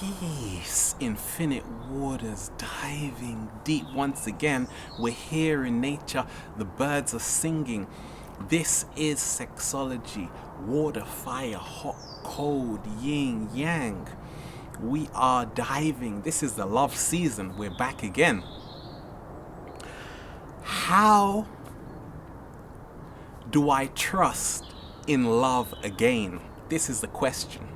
Peace, infinite waters, diving deep once again. We're here in nature, the birds are singing. This is sexology, water, fire, hot, cold, yin, yang. We are diving. This is the love season. We're back again. How do I trust in love again? This is the question.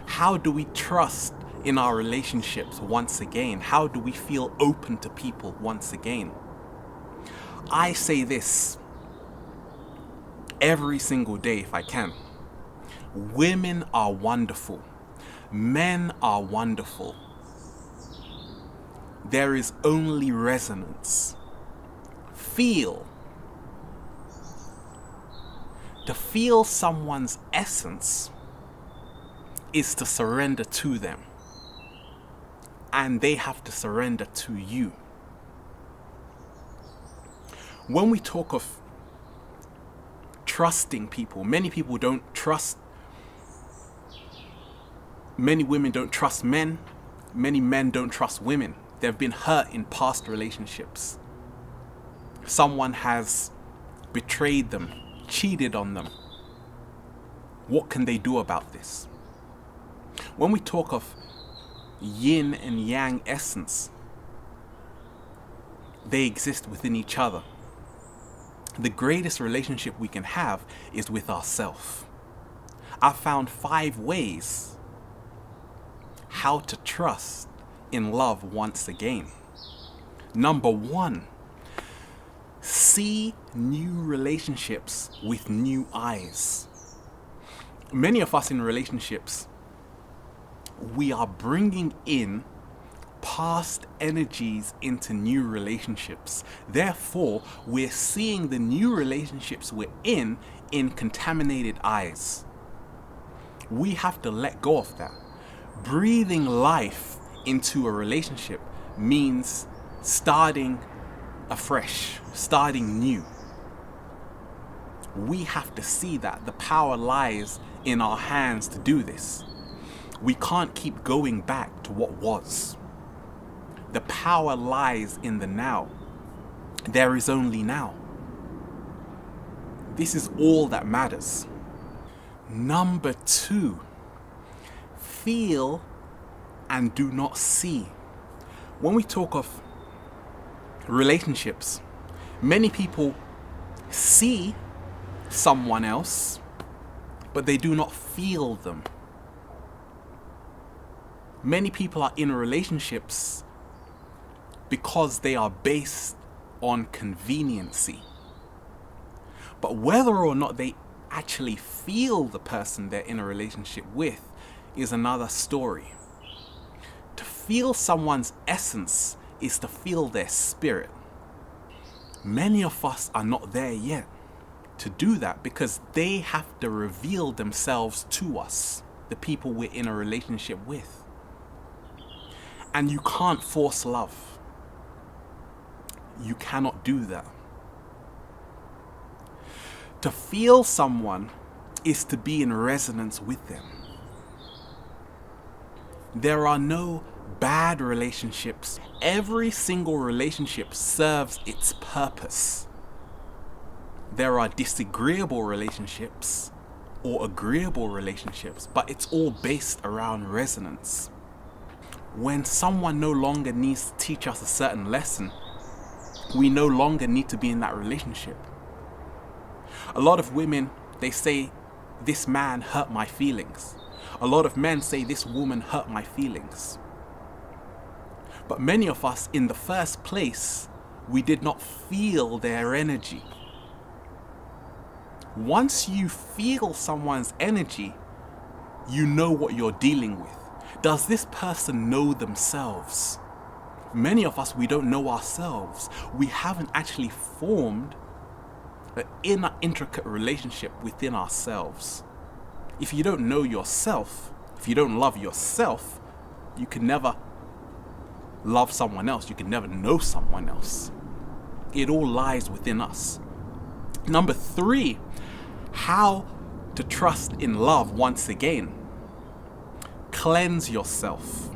How do we trust in our relationships once again? How do we feel open to people once again? I say this every single day if I can. Women are wonderful. Men are wonderful. There is only resonance. Feel. To feel someone's essence is to surrender to them, and they have to surrender to you. When we talk of trusting people, many people don't trust. Many women don't trust men. Many men don't trust women. They've been hurt in past relationships. Someone has betrayed them, cheated on them. What can they do about this? When we talk of yin and yang essence, they exist within each other. The greatest relationship we can have is with ourselves. I found 5 ways how to trust in love once again. Number 1, see new relationships with new eyes. Many of us in relationships, we are bringing in past energies into new relationships. Therefore, we're seeing the new relationships we're in contaminated eyes. We have to let go of that. Breathing life into a relationship means starting afresh, starting new. We have to see that the power lies in our hands to do this. We can't keep going back to what was. The power lies in the now. There is only now. This is all that matters. Number 2, feel and do not see. When we talk of relationships, many people see someone else, but they do not feel them. Many people are in relationships because they are based on conveniency. But whether or not they actually feel the person they're in a relationship with is another story. To feel someone's essence is to feel their spirit. Many of us are not there yet to do that because they have to reveal themselves to us, the people we're in a relationship with. And you can't force love. You cannot do that. To feel someone is to be in resonance with them. There are no bad relationships. Every single relationship serves its purpose. There are disagreeable relationships or agreeable relationships, but it's all based around resonance. When someone no longer needs to teach us a certain lesson, we no longer need to be in that relationship. A lot of women, they say, this man hurt my feelings. A lot of men say, this woman hurt my feelings. But many of us, in the first place, we did not feel their energy. Once you feel someone's energy, you know what you're dealing with. Does this person know themselves? Many of us, we don't know ourselves. We haven't actually formed an inner, intricate relationship within ourselves. If you don't know yourself, if you don't love yourself, you can never love someone else. You can never know someone else. It all lies within us. Number 3, how to trust in love once again. cleanse yourself.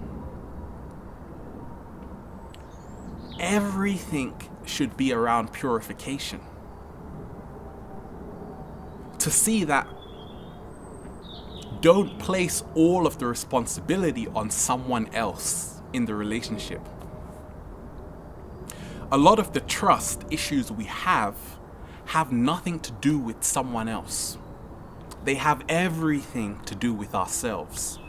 Everything should be around purification. To see that, don't place all of the responsibility on someone else in the relationship. A lot of the trust issues we have nothing to do with someone else. They have everything to do with ourselves.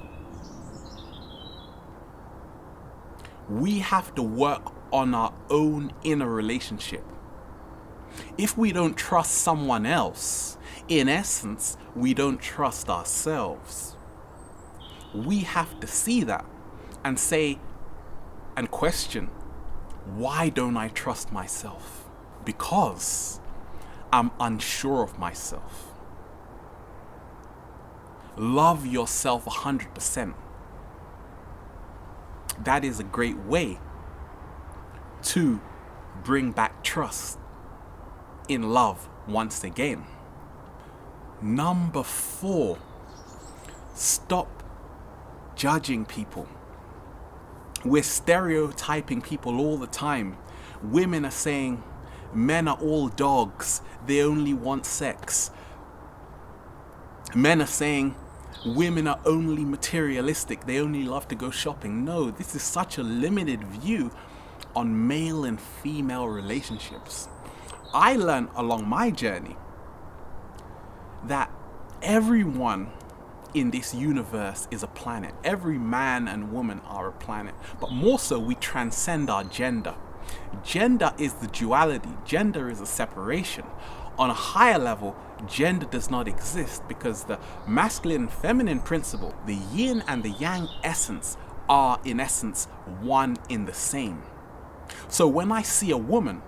We have to work on our own inner relationship. If we don't trust someone else, in essence, we don't trust ourselves. We have to see that and say and question, why don't I trust myself? Because I'm unsure of myself. Love yourself 100%. That is a great way to bring back trust in love once again. Number 4, stop judging people. We're stereotyping people all the time. Women are saying men are all dogs, they only want sex. Men are saying women are only materialistic, they only love to go shopping. No, this is such a limited view on male and female relationships. I learned along my journey that everyone in this universe is a planet. Every man and woman are a planet. But more so, we transcend our gender. Gender is the duality. Gender is a separation. On a higher level, gender does not exist because the masculine and feminine principle, the yin and the yang essence, are in essence one in the same. So when I see a woman,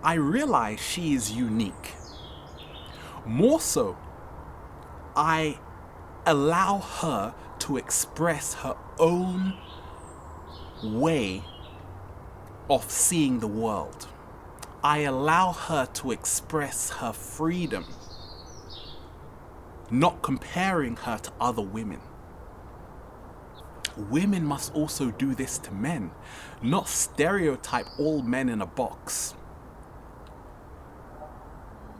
I realize she is unique. More so, I allow her to express her own way of seeing the world. I allow her to express her freedom, not comparing her to other women. Women must also do this to men, not stereotype all men in a box.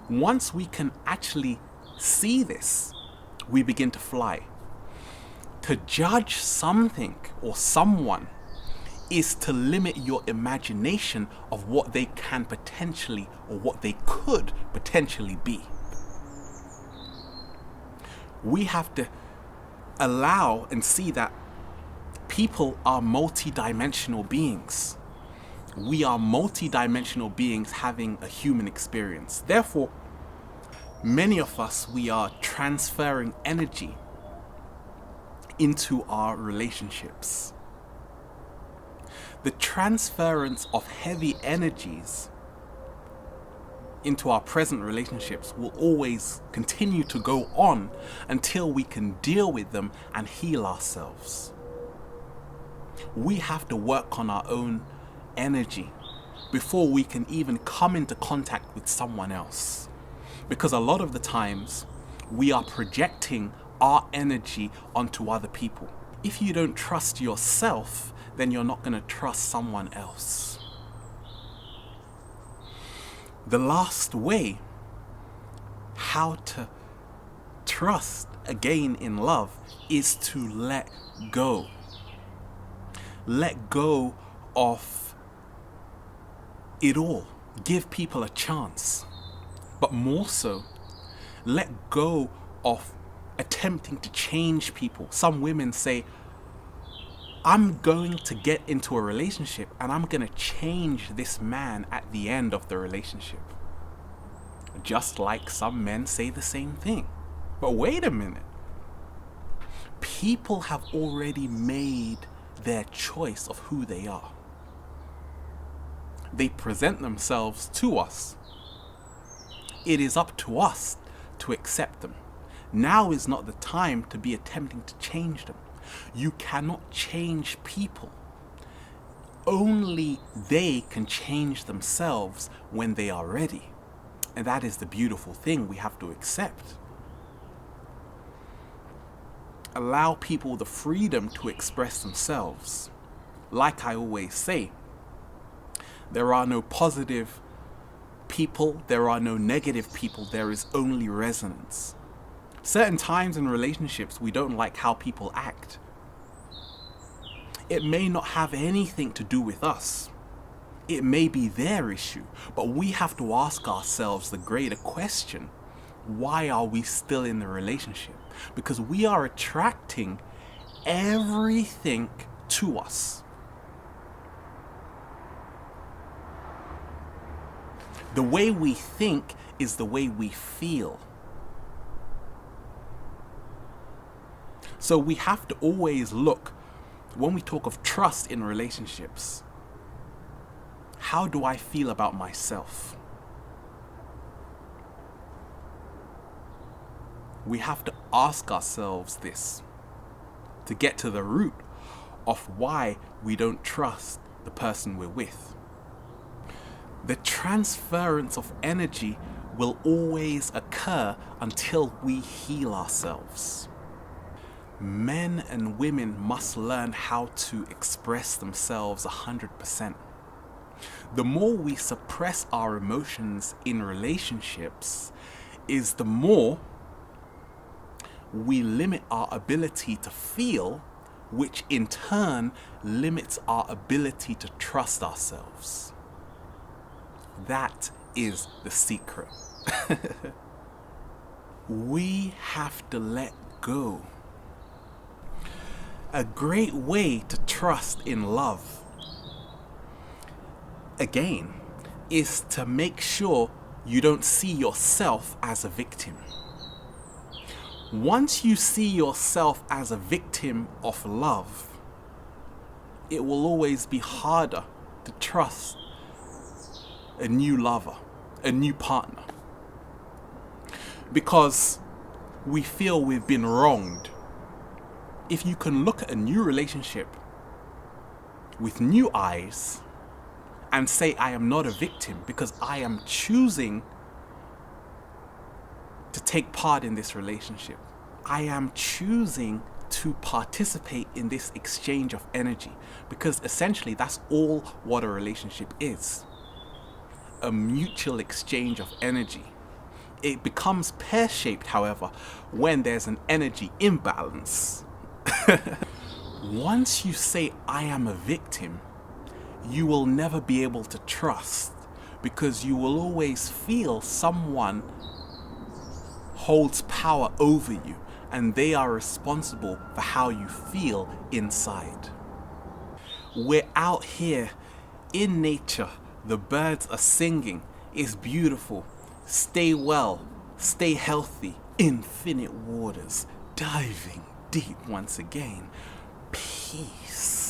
Once we can actually see this, we begin to fly. To judge something or someone is to limit your imagination of what they can potentially or what they could potentially be. We have to allow and see that people are multi-dimensional beings. We are multi-dimensional beings having a human experience. Therefore, many of us, we are transferring energy into our relationships. The transference of heavy energies into our present relationships will always continue to go on until we can deal with them and heal ourselves. We have to work on our own energy before we can even come into contact with someone else. Because a lot of the times we are projecting our energy onto other people. If you don't trust yourself, then you're not going to trust someone else. The last way how to trust again in love is to let go. Let go of it all. Give people a chance. But more so, let go of attempting to change people. Some women say, I'm going to get into a relationship and I'm going to change this man at the end of the relationship. Just like some men say the same thing. But wait a minute. People have already made their choice of who they are. They present themselves to us. It is up to us to accept them. Now is not the time to be attempting to change them. You cannot change people. Only they can change themselves when they are ready. And that is the beautiful thing we have to accept. allow people the freedom to express themselves. Like I always say, there are no positive people, there are no negative people, there is only resonance. Certain times in relationships, we don't like how people act. It may not have anything to do with us. It may be their issue, but we have to ask ourselves the greater question: why are we still in the relationship? Because we are attracting everything to us. The way we think is the way we feel. So we have to always look, when we talk of trust in relationships, how do I feel about myself? We have to ask ourselves this to get to the root of why we don't trust the person we're with. The transference of energy will always occur until we heal ourselves. Men and women must learn how to express themselves 100%. The more we suppress our emotions in relationships, is the more we limit our ability to feel, which in turn limits our ability to trust ourselves. That is the secret. We have to let go. A great way to trust in love, again, is to make sure you don't see yourself as a victim. Once you see yourself as a victim of love, it will always be harder to trust a new lover, a new partner, because we feel we've been wronged. If you can look at a new relationship with new eyes and say, I am not a victim because I am choosing to take part in this relationship. I am choosing to participate in this exchange of energy, because essentially that's all what a relationship is. A mutual exchange of energy. It becomes pear-shaped, however, when there's an energy imbalance. Once you say, I am a victim, you will never be able to trust, because you will always feel someone holds power over you and they are responsible for how you feel inside. We're out here in nature, the birds are singing, it's beautiful. Stay well, stay healthy, infinite waters, diving deep once again. Peace.